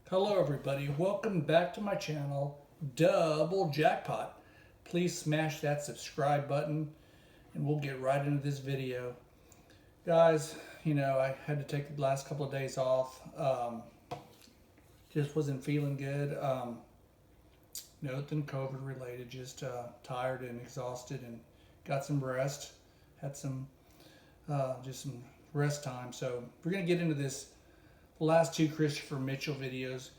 Hello everybody, welcome back to my channel, Double Jackpot. Please smash that subscribe button and we'll get right into this video. Guys, I had to take the last couple of days off. Just wasn't feeling good. Nothing COVID related, just tired and exhausted and got some rest. Had just some rest time. So we're going to get into this last two Christopher Mitchell videos.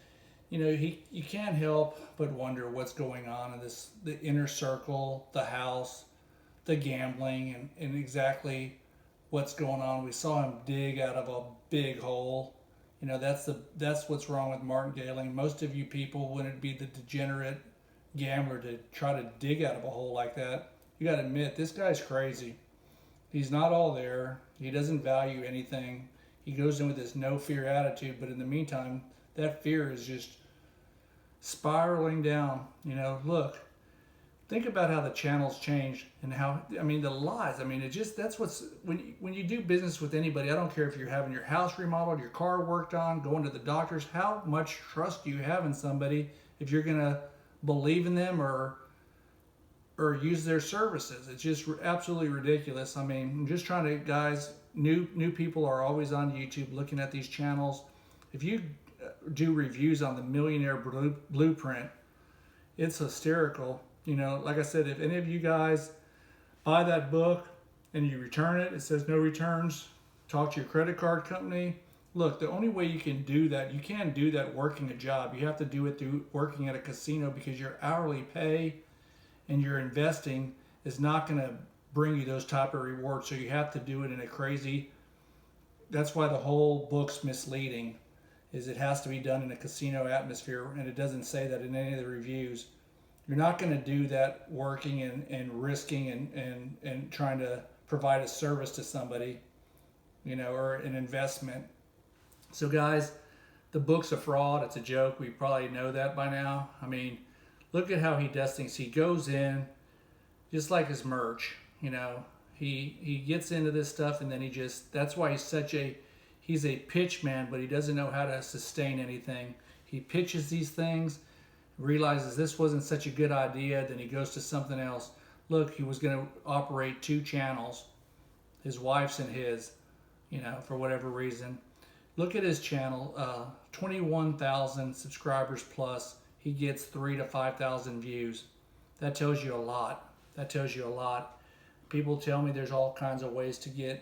You can't help but wonder what's going on in the inner circle, the house, the gambling, and exactly what's going on. We saw him dig out of a big hole. That's what's wrong with Martin Gailing. Most of you people wouldn't be the degenerate gambler to try to dig out of a hole like that. You got to admit, this guy's crazy. He's not all there. He doesn't value anything. He goes in with this no fear attitude, but in the meantime, that fear is just spiraling down. Look, think about how the channels changed and how, the lies. When you do business with anybody, I don't care if you're having your house remodeled, your car worked on, going to the doctors, how much trust do you have in somebody if you're going to believe in them or use their services? It's just absolutely ridiculous. I'm just trying to, guys, new people are always on YouTube looking at these channels. If you do reviews on the Millionaire Blueprint, it's hysterical. Like I said, if any of you guys buy that book and you return it, it says no returns, talk to your credit card company. Look, the only way you can do that, you can't do that working a job. You have to do it through working at a casino, because your hourly pay and your investing is not going to bring you those type of rewards. So you have to do it in a crazy, that's why the whole book's misleading, is it has to be done in a casino atmosphere, and it doesn't say that in any of the reviews. You're not going to do that working and risking and trying to provide a service to somebody, or an investment. So guys, the book's a fraud. It's a joke. We probably know that by now. Look at how he does things. He goes in, just like his merch, he gets into this stuff, and then that's why he's a pitch man, but he doesn't know how to sustain anything. He pitches these things, realizes this wasn't such a good idea, then he goes to something else. Look, he was going to operate two channels, his wife's and his, for whatever reason. Look at his channel, 21,000 subscribers plus. He gets 3,000 to 5,000 views. That tells you a lot. People tell me there's all kinds of ways to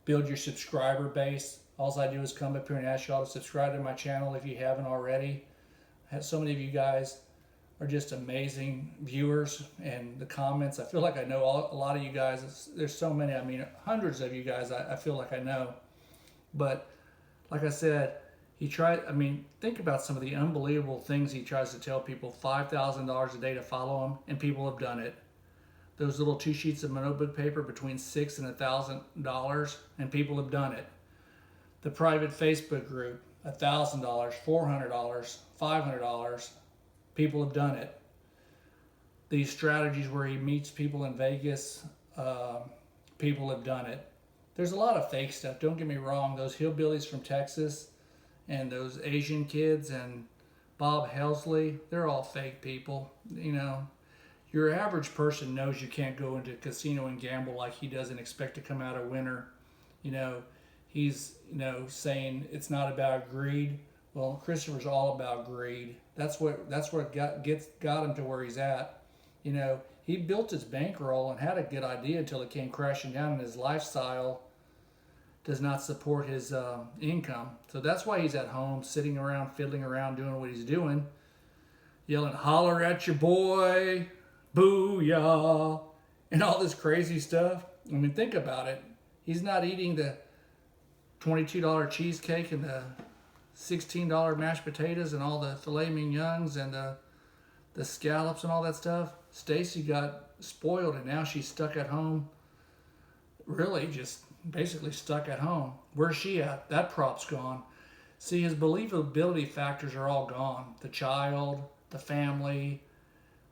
build your subscriber base. All I do is come up here and ask y'all to subscribe to my channel if you haven't already. So many of you guys are just amazing viewers, and the comments, I feel like I know a lot of you guys. There's so many, hundreds of you guys I feel like I know. But like I said, think about some of the unbelievable things he tries to tell people. $5,000 a day to follow him, and people have done it. Those little 2 sheets of notebook paper, between $600 and $1,000, and people have done it. The private Facebook group, $1,000, $400, $500, people have done it. These strategies where he meets people in Vegas, people have done it. There's a lot of fake stuff, don't get me wrong. Those hillbillies from Texas and those Asian kids and Bob Helsley, they're all fake people. Your average person knows you can't go into a casino and gamble like he does and expect to come out a winner. He's saying it's not about greed. Well, Christopher's all about greed. That's what got him to where he's at. He built his bankroll and had a good idea until it came crashing down, and his lifestyle does not support his income. So that's why he's at home, sitting around, fiddling around, doing what he's doing, yelling, "Holler at your boy, booyah," and all this crazy stuff. Think about it. He's not eating the $22 cheesecake and the $16 mashed potatoes and all the filet mignons and the scallops and all that stuff. Stacy got spoiled, and now she's stuck at home. Really, just basically stuck at home. Where's she at? That prop's gone. See, his believability factors are all gone. The child, the family,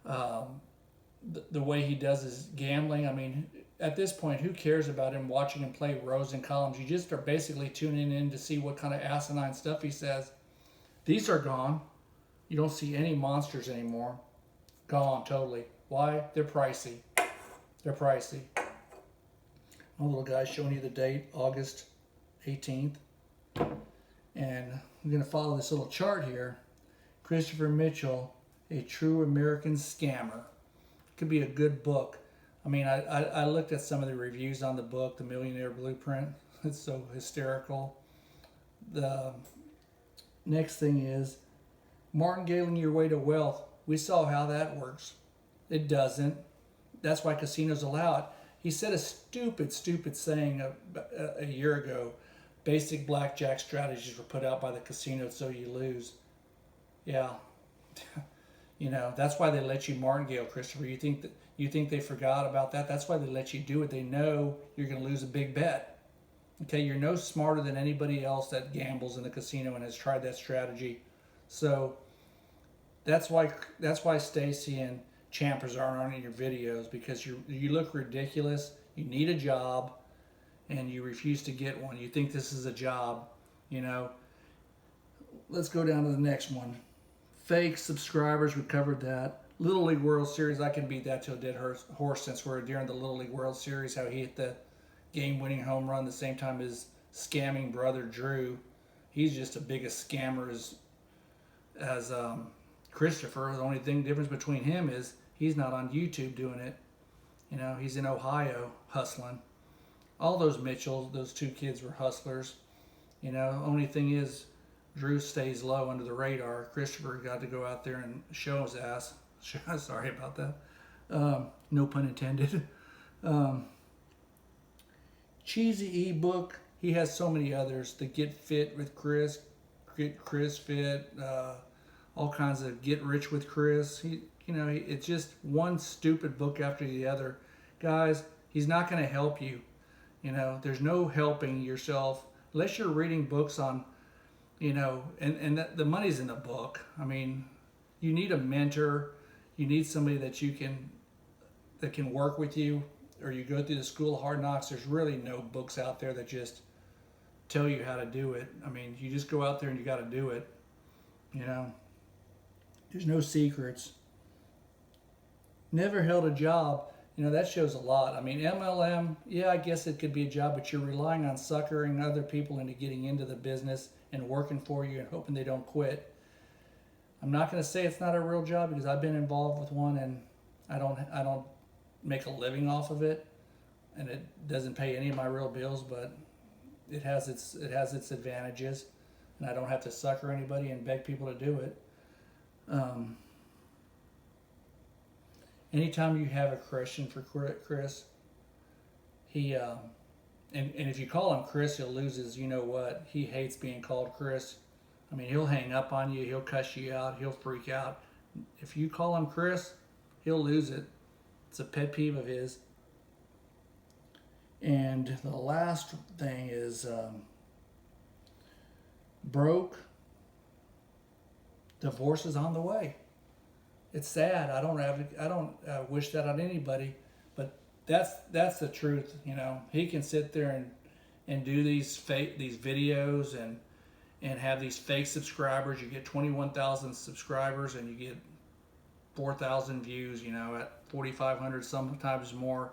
the way he does his gambling. At this point, who cares about him watching him play rows and columns? You just are basically tuning in to see what kind of asinine stuff he says. These are gone. You don't see any monsters anymore. Gone totally. Why? They're pricey. They're pricey. My little guy's showing you the date, August 18th. And I'm going to follow this little chart here. Christopher Mitchell, A True American Scammer. Could be a good book. I mean, I looked at some of the reviews on the book, The Millionaire Blueprint. It's so hysterical. The next thing is martingaling your way to wealth. We saw how that works. It doesn't. That's why casinos allow it. He said a stupid saying a year ago. Basic blackjack strategies were put out by the casino so you lose. Yeah. You know, that's why they let you martingale, Christopher. You think they forgot about that? That's why they let you do it. They know you're going to lose a big bet. Okay, you're no smarter than anybody else that gambles in the casino and has tried that strategy. So that's why Stacy and Champers aren't in your videos, because you look ridiculous. You need a job, and you refuse to get one. You think this is a job, you know. Let's go down to the next one. Fake subscribers, we covered that. Little League World Series, I can beat that to a dead horse since we're during the Little League World Series, how he hit the game-winning home run the same time his scamming brother Drew. He's just as big a scammer as Christopher. The only difference between him is he's not on YouTube doing it. You know, he's in Ohio hustling. All those Mitchells, those two kids were hustlers. You know, only thing is Drew stays low under the radar. Christopher got to go out there and show his ass. Sorry about that. No pun intended. Cheesy ebook. He has so many others. The Get Fit with Chris, Get Chris Fit, all kinds of Get Rich with Chris. It's just one stupid book after the other. Guys, he's not going to help you. You know, there's no helping yourself unless you're reading books on, you know, and the money's in the book. I mean, you need a mentor. You need somebody that can work with you, or you go through the school of hard knocks. There's really no books out there that just tell you how to do it. I mean, you just go out there and you got to do it. You know, there's no secrets. Never held a job. You know, that shows a lot. I mean, MLM, yeah, I guess it could be a job, but you're relying on suckering other people into getting into the business and working for you and hoping they don't quit. I'm not going to say it's not a real job, because I've been involved with one, and I don't make a living off of it, and it doesn't pay any of my real bills, but it has its advantages, and I don't have to sucker anybody and beg people to do it. Anytime you have a question for Chris, he and if you call him Chris, he'll lose his you know what. He hates being called Chris. I mean, he'll hang up on you, he'll cuss you out, he'll freak out. If you call him Chris, he'll lose it. It's a pet peeve of his. And the last thing is broke. Divorce is on the way. It's sad. I don't wish that on anybody, but that's the truth. You know, he can sit there and do these videos and have these fake subscribers. You get 21,000 subscribers and you get 4,000 views. You know, at 4,500, sometimes more.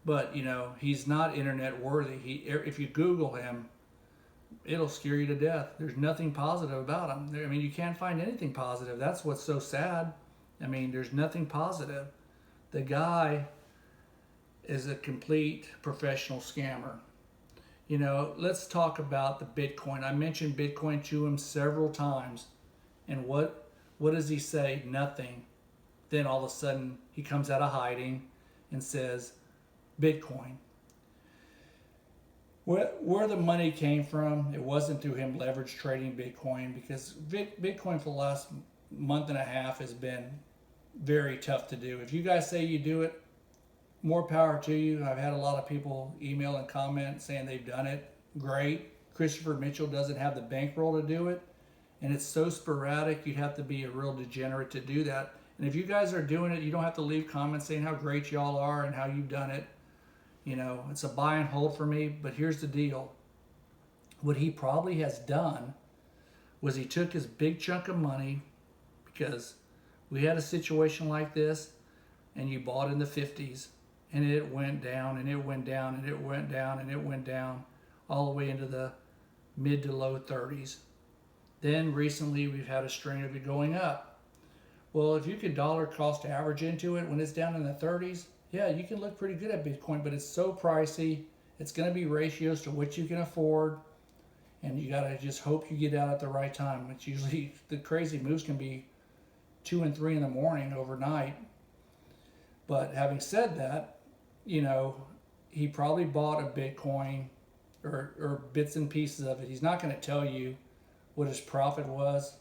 But you know, he's not internet worthy. If you Google him, it'll scare you to death. There's nothing positive about him. I mean, you can't find anything positive. That's what's so sad. I mean, there's nothing positive. The guy is a complete professional scammer. You know, let's talk about the Bitcoin. I mentioned Bitcoin to him several times. And what does he say? Nothing. Then all of a sudden, he comes out of hiding and says, Bitcoin. Where the money came from, it wasn't through him leverage trading Bitcoin, because Bitcoin for the last month and a half has been very tough to do. If you guys say you do it, more power to you. I've had a lot of people email and comment saying they've done it. Great. Christopher Mitchell doesn't have the bankroll to do it, and it's so sporadic. You'd have to be a real degenerate to do that. And if you guys are doing it, you don't have to leave comments saying how great y'all are and how you've done it. You know, it's a buy and hold for me, but here's the deal. What he probably has done was he took his big chunk of money, because we had a situation like this, and you bought in the 50s, and it went down, and it went down, and it went down, and it went down, all the way into the mid to low 30s. Then recently we've had a string of it going up. Well, if you could dollar cost average into it when it's down in the 30s, yeah, you can look pretty good at Bitcoin, but it's so pricey. It's going to be ratios to what you can afford, and you got to just hope you get out at the right time. It's usually, the crazy moves can be 2 and 3 in the morning overnight. But having said that, he probably bought a Bitcoin or bits and pieces of it. He's not going to tell you what his profit was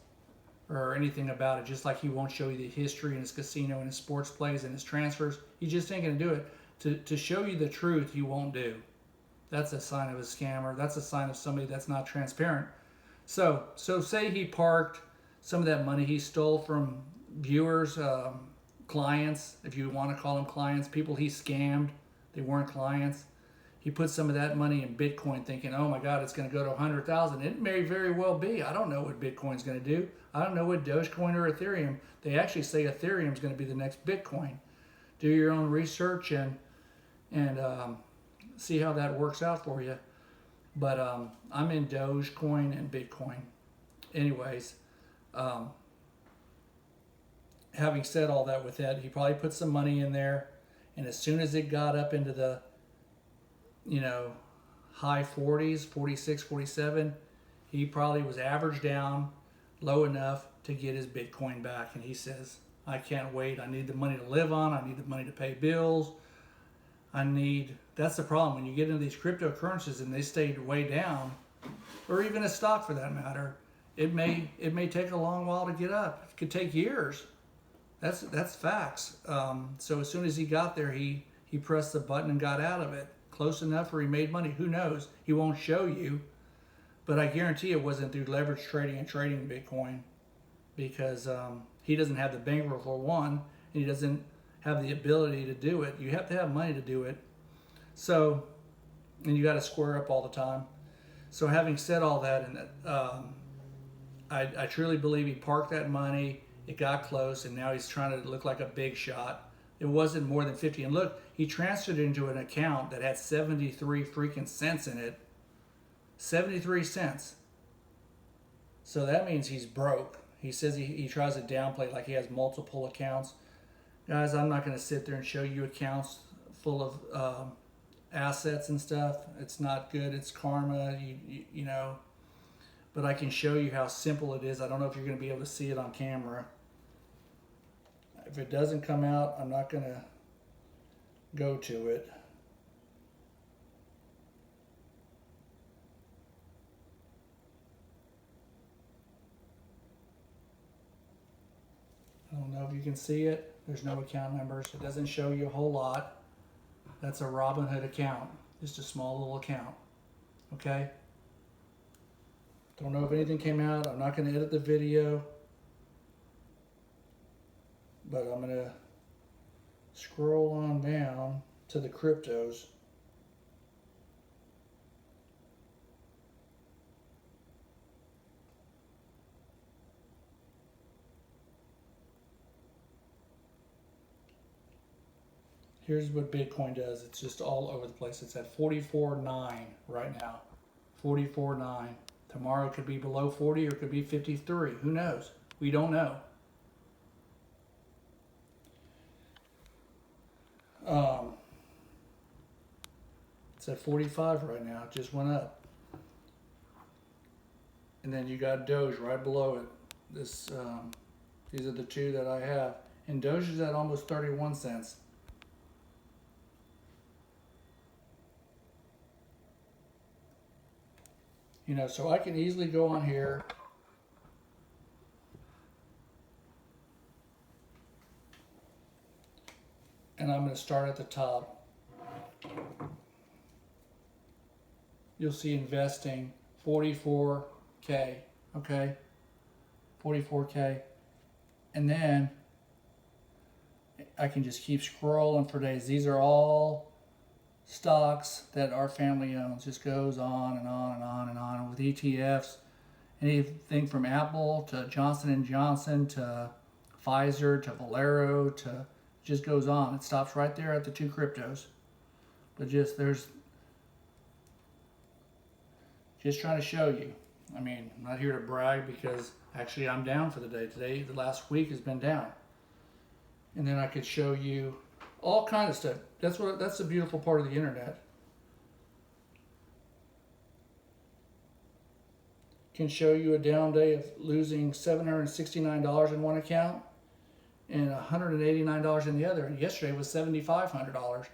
or anything about it, just like he won't show you the history in his casino and his sports plays and his transfers. He just ain't going to do it. To show you the truth, he won't do. That's a sign of a scammer. That's a sign of somebody that's not transparent. So say he parked some of that money he stole from viewers, clients, if you want to call them clients, people he scammed. They weren't clients. He put some of that money in Bitcoin thinking, oh my God, it's going to go to 100,000. It may very well be. I don't know what Bitcoin's going to do. I don't know what Dogecoin or Ethereum. They actually say Ethereum's going to be the next Bitcoin. Do your own research and see how that works out for you. But I'm in Dogecoin and Bitcoin. Anyways, having said all that with that, he probably put some money in there, and as soon as it got up into the high 40s, 46, 47, he probably was averaged down low enough to get his Bitcoin back. And he says, I can't wait. I need the money to live on. I need the money to pay bills. That's the problem. When you get into these cryptocurrencies and they stay way down, or even a stock for that matter, it may take a long while to get up. It could take years. That's facts. So as soon as he got there, he pressed the button and got out of it. Close enough where he made money. Who knows? He won't show you. But I guarantee it wasn't through leverage trading and trading Bitcoin, because he doesn't have the bankroll for one, and he doesn't have the ability to do it. You have to have money to do it. So, and you got to square up all the time. So having said all that, and I truly believe he parked that money. It got close, and now he's trying to look like a big shot. It wasn't more than 50. And look, he transferred it into an account that had 73 freaking cents in it. 73 cents. So that means he's broke. He says he tries to downplay like he has multiple accounts. Guys, I'm not going to sit there and show you accounts full of assets and stuff. It's not good. It's karma, you know. But I can show you how simple it is. I don't know if you're going to be able to see it on camera. If it doesn't come out, I'm not going to go to it. I don't know if you can see it. There's no account numbers. It doesn't show you a whole lot. That's a Robinhood account. Just a small little account. Okay? Don't know if anything came out. I'm not going to edit the video. But I'm going to scroll on down to the cryptos. Here's what Bitcoin does. It's just all over the place. It's at 44.9 right now. 44.9. Tomorrow it could be below 40 or it could be 53. Who knows? We don't know. It's at 45 right now. It just went up. And then you got Doge right below it. These are the two that I have. And Doge is at almost 31 cents. You know, so I can easily go on here and I'm going to start at the top. You'll see investing 44K, okay? 44K. And then I can just keep scrolling for days. These are all stocks that our family owns. Just goes on and on and on and on with ETFs anything from Apple to Johnson and Johnson to Pfizer to Valero to just goes on. It stops right there at the two cryptos. But just trying to show you. I mean, I'm not here to brag because actually I'm down for the day. Today, the last week has been down. And then I could show you all kind of stuff. That's the beautiful part of the internet. Can show you a down day of losing $769 in one account and $189 in the other. And yesterday was $7,500.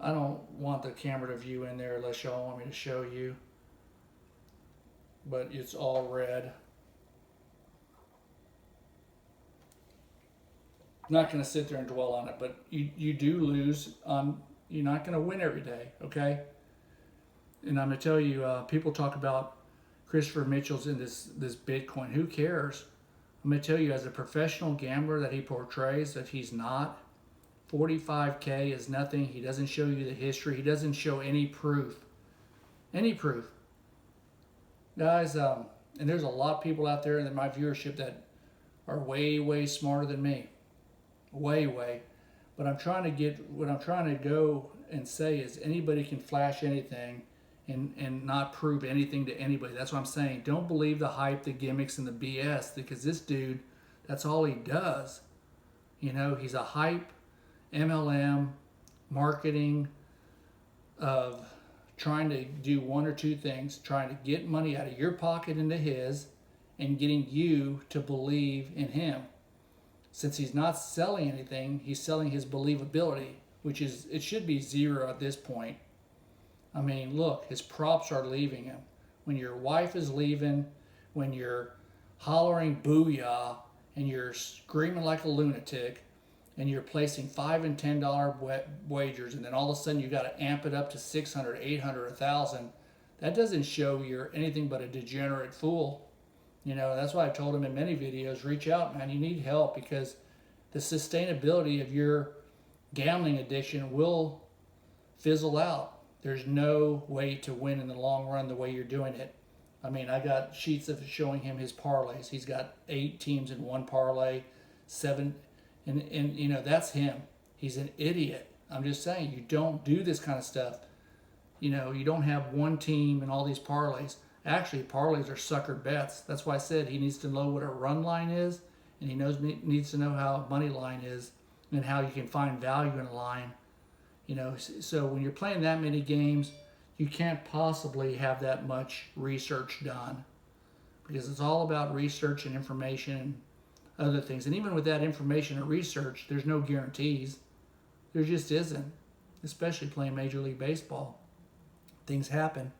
I don't want the camera to view in there unless y'all want me to show you. But it's all red. I'm not going to sit there and dwell on it, but you do lose. You're not going to win every day, okay? And I'm going to tell you, people talk about Christopher Mitchell's in this Bitcoin. Who cares? I'm going to tell you, as a professional gambler that he portrays, that he's not. 45K is nothing. He doesn't show you the history. He doesn't show any proof. Any proof. Guys, and there's a lot of people out there in my viewership that are way, way smarter than me. Way. But what I'm trying to go and say is anybody can flash anything and not prove anything to anybody. That's what I'm saying. Don't believe the hype, the gimmicks, and the BS, because this dude, that's all he does. You know, he's a hype, MLM, marketing of trying to do one or two things, trying to get money out of your pocket into his and getting you to believe in him. Since he's not selling anything, he's selling his believability, which is, it should be zero at this point. I mean, look, his props are leaving him. When your wife is leaving, when you're hollering booyah and you're screaming like a lunatic and you're placing $5 and $10 wagers, and then all of a sudden you got to amp it up to 600, 800, 1,000, that doesn't show you're anything but a degenerate fool. You know, that's why I told him in many videos, reach out, man. You need help, because the sustainability of your gambling addiction will fizzle out. There's no way to win in the long run the way you're doing it. I mean, I got sheets of showing him his parlays. He's got 8 teams in one parlay, 7, and you know, that's him. He's an idiot. I'm just saying, you don't do this kind of stuff. You know, you don't have one team and all these parlays. Actually, parlays are sucker bets. That's why I said he needs to know what a run line is, and he needs to know how a money line is, and how you can find value in a line. You know, so when you're playing that many games, you can't possibly have that much research done, because it's all about research and information and other things. And even with that information and research, there's no guarantees. There just isn't, especially playing Major League Baseball. Things happen.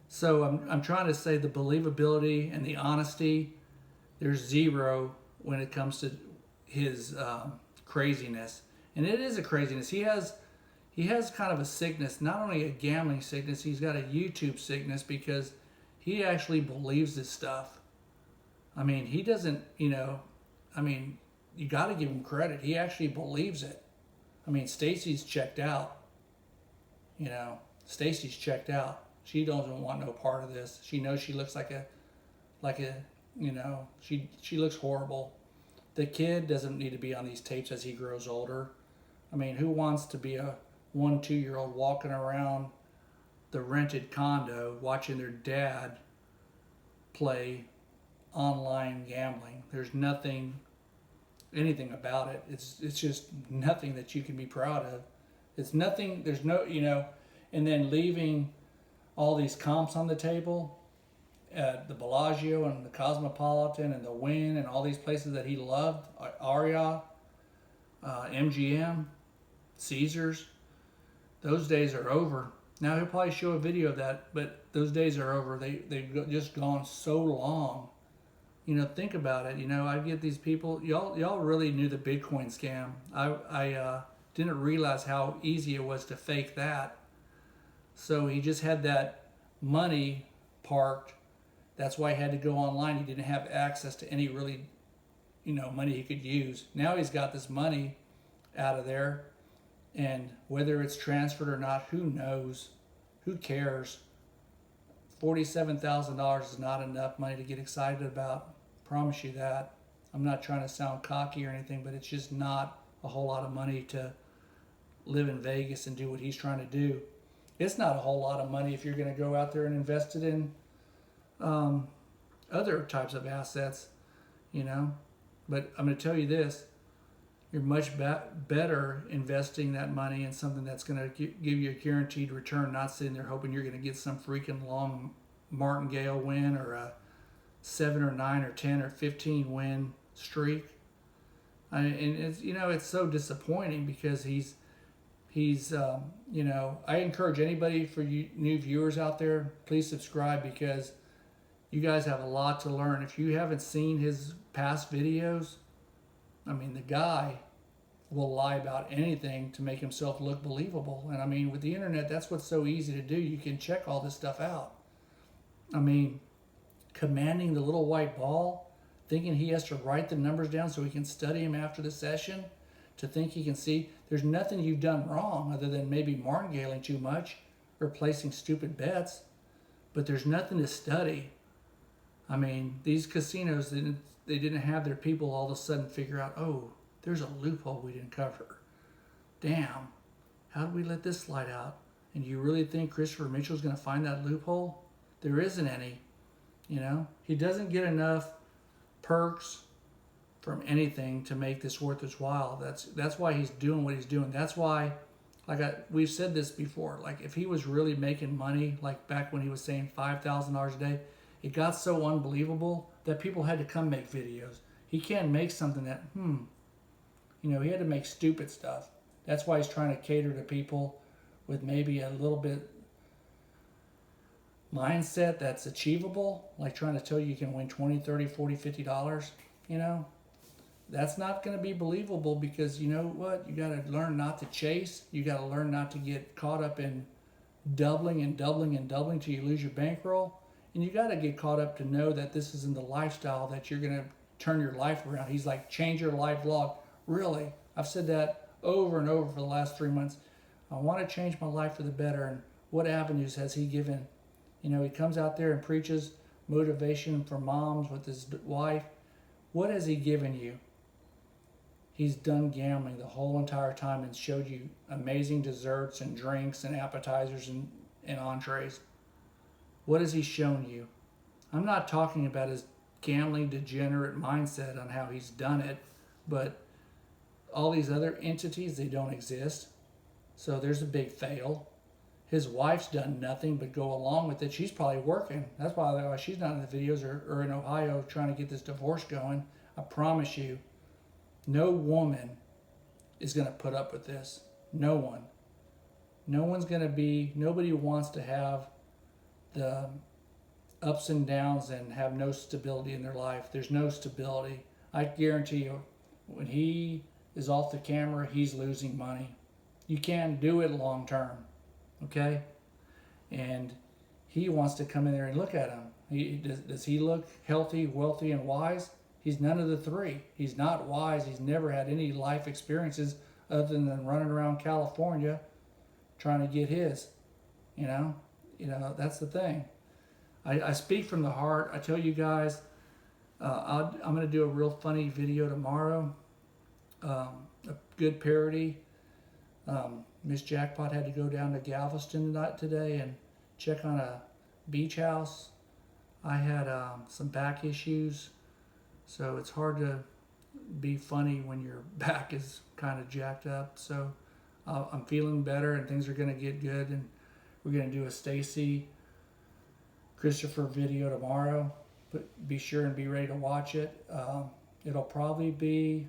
So I'm trying to say the believability and the honesty, there's zero when it comes to his craziness. And it is a craziness. He has kind of a sickness, not only a gambling sickness, he's got a YouTube sickness, because he actually believes this stuff. I mean, he doesn't, you know, I mean, you got to give him credit. He actually believes it. I mean, Stacy's checked out. You know, Stacy's checked out. She doesn't want no part of this. She knows she looks like a, you know, she looks horrible. The kid doesn't need to be on these tapes as he grows older. I mean, who wants to be a 1-2-year-old walking around the rented condo watching their dad play online gambling? There's anything about it. It's just nothing that you can be proud of. It's nothing, there's no, you know, and then leaving all these comps on the table at the Bellagio and the Cosmopolitan and the Wynn and all these places that he loved, Aria, MGM, Caesars. Those days are over. Now he'll probably show a video of that, but those days are over. They've just gone so long. You know, think about it. You know, I get these people. Y'all really knew the Bitcoin scam. I didn't realize how easy it was to fake that. So he just had that money parked. That's why he had to go online. He didn't have access to any really, you know, money he could use. Now he's got this money out of there, and whether it's transferred or not, who knows? Who cares? $47,000 is not enough money to get excited about. Promise you that. I'm not trying to sound cocky or anything, but it's just not a whole lot of money to live in Vegas and do what he's trying to do. It's not a whole lot of money if you're going to go out there and invest it in other types of assets, you know. But I'm going to tell you this. You're much better investing that money in something that's going to give you a guaranteed return, not sitting there hoping you're going to get some freaking long martingale win or a 7 or 9 or 10 or 15 win streak. And it's, you know, it's so disappointing because he's you know, I encourage anybody, for you new viewers out there, please subscribe, because you guys have a lot to learn. If you haven't seen his past videos, I mean, the guy will lie about anything to make himself look believable. And I mean, with the internet, that's what's so easy to do. You can check all this stuff out. I mean, commanding the little white ball, thinking he has to write the numbers down so he can study them after the session, to think he can see. There's nothing you've done wrong other than maybe martingaling too much or placing stupid bets, but there's nothing to study. I mean, these casinos, they didn't have their people all of a sudden figure out, oh, there's a loophole we didn't cover. Damn, how did we let this slide out? And you really think Christopher Mitchell's going to find that loophole? There isn't any, you know? He doesn't get enough perks from anything to make this worth his while. That's why he's doing what he's doing. That's why, we've said this before, like if he was really making money, like back when he was saying $5,000 a day, it got so unbelievable that people had to come make videos. He can't make something that, you know, he had to make stupid stuff. That's why he's trying to cater to people with maybe a little bit mindset that's achievable, like trying to tell you can win $20, $30, $40, $50, you know. That's not going to be believable, because you know what? You got to learn not to chase. You got to learn not to get caught up in doubling and doubling and doubling till you lose your bankroll. And you got to get caught up to know that this isn't the lifestyle that you're going to turn your life around. He's like, change your life vlog. Really? I've said that over and over for the last 3 months. I want to change my life for the better. And what avenues has he given? You know, he comes out there and preaches motivation for moms with his wife. What has he given you? He's done gambling the whole entire time and showed you amazing desserts and drinks and appetizers and entrees. What has he shown you? I'm not talking about his gambling degenerate mindset on how he's done it, but all these other entities, they don't exist. So there's a big fail. His wife's done nothing but go along with it. She's probably working. That's why she's not in the videos or in Ohio trying to get this divorce going. I promise you, no woman is going to put up with this. No one. No one's going to be, nobody wants to have the ups and downs and have no stability in their life. There's no stability. I guarantee you, when he is off the camera, he's losing money. You can't do it long term, okay? And he wants to come in there and look at him. Does he look healthy, wealthy, and wise? He's none of the three. He's not wise. He's never had any life experiences other than running around California trying to get his. You know, that's the thing. I speak from the heart. I tell you guys, I'm going to do a real funny video tomorrow. A good parody. Miss Jackpot had to go down to Galveston today and check on a beach house. I had some back issues. So it's hard to be funny when your back is kind of jacked up. So I'm feeling better and things are going to get good. And we're going to do a Stacy Christopher video tomorrow. But be sure and be ready to watch it. It'll probably be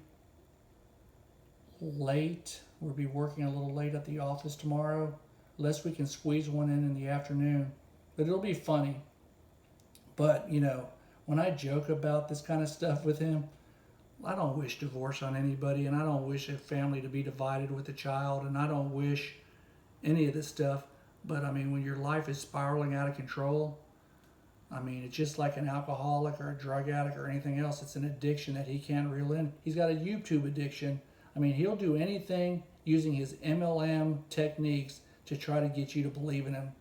late. We'll be working a little late at the office tomorrow, unless we can squeeze one in the afternoon. But it'll be funny. But, you know, when I joke about this kind of stuff with him, I don't wish divorce on anybody, and I don't wish a family to be divided with a child, and I don't wish any of this stuff. But, I mean, when your life is spiraling out of control, I mean, it's just like an alcoholic or a drug addict or anything else. It's an addiction that he can't reel in. He's got a YouTube addiction. I mean, he'll do anything using his MLM techniques to try to get you to believe in him.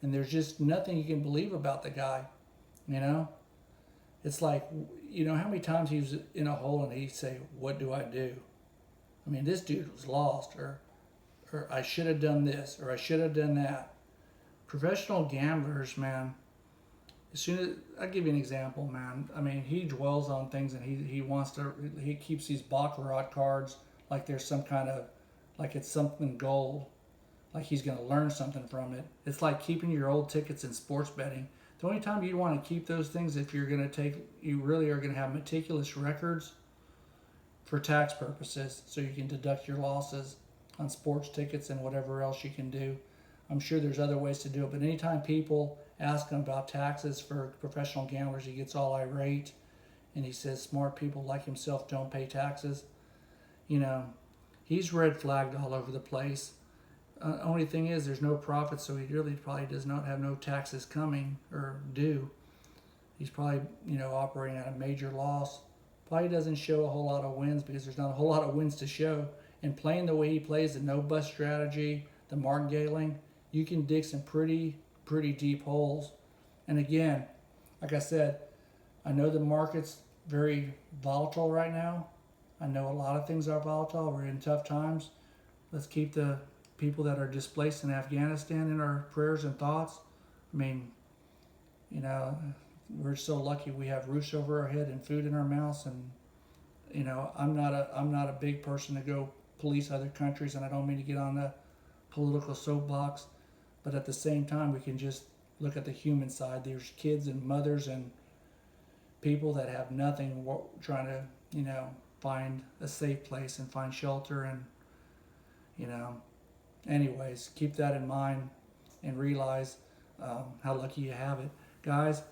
and there's just nothing you can believe about the guy. You know, it's like, you know, how many times he was in a hole and he'd say, "What do I do?" I mean, this dude was lost, or I should have done this, or I should have done that. Professional gamblers, man. As soon as I give you an example, man. I mean, he dwells on things, and he keeps these baccarat cards like there's some kind of, like it's something gold, like he's going to learn something from it. It's like keeping your old tickets in sports betting. The only time you want to keep those things, if you're going to you really are going to have meticulous records for tax purposes, so you can deduct your losses on sports tickets and whatever else you can do. I'm sure there's other ways to do it, but anytime people ask him about taxes for professional gamblers, he gets all irate, and he says smart people like himself don't pay taxes. You know, he's red flagged all over the place. Only thing is, there's no profit, so he really probably does not have no taxes coming or due. He's probably, you know, operating at a major loss. Probably doesn't show a whole lot of wins because there's not a whole lot of wins to show. And playing the way he plays, the no-bust strategy, the martingaling, you can dig some pretty deep holes. And again, like I said, I know the market's very volatile right now. I know a lot of things are volatile. We're in tough times. Let's keep the people that are displaced in Afghanistan in our prayers and thoughts. I mean, you know, we're so lucky we have roofs over our head and food in our mouths. And you know, I'm not a big person to go police other countries, and I don't mean to get on the political soapbox, but at the same time, we can just look at the human side. There's kids and mothers and people that have nothing, trying to, you know, find a safe place and find shelter. And you know, anyways, keep that in mind and realize how lucky you have it. Guys,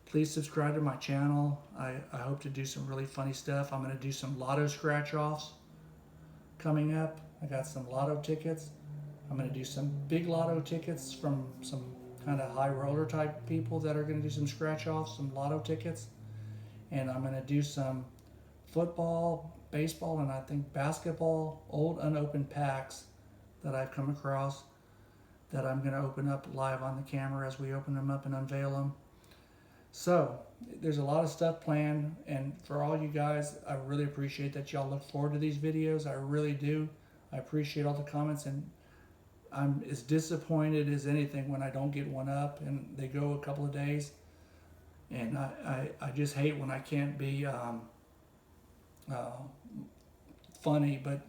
please subscribe to my channel. I hope to do some really funny stuff. I'm going to do some lotto scratch-offs coming up. I got some lotto tickets. I'm going to do some big lotto tickets from some kind of high roller type people that are going to do some scratch-offs, some lotto tickets. And I'm going to do some football, baseball, and I think basketball, old unopened packs that I've come across that I'm going to open up live on the camera as we open them up and unveil them. So there's a lot of stuff planned, and for all you guys, I really appreciate that y'all look forward to these videos. I really do. I appreciate all the comments, and I'm as disappointed as anything when I don't get one up and they go a couple of days. And I just hate when I can't be funny, but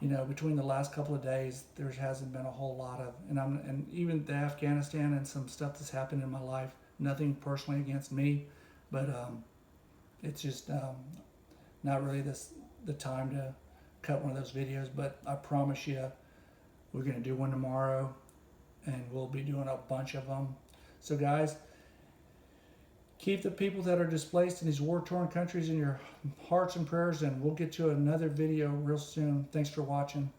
you know, between the last couple of days, there hasn't been a whole lot of, and even the Afghanistan and some stuff that's happened in my life. Nothing personally against me, but it's just not really the time to cut one of those videos. But I promise you, we're going to do one tomorrow, and we'll be doing a bunch of them. So guys, keep the people that are displaced in these war-torn countries in your hearts and prayers, and we'll get to another video real soon. Thanks for watching.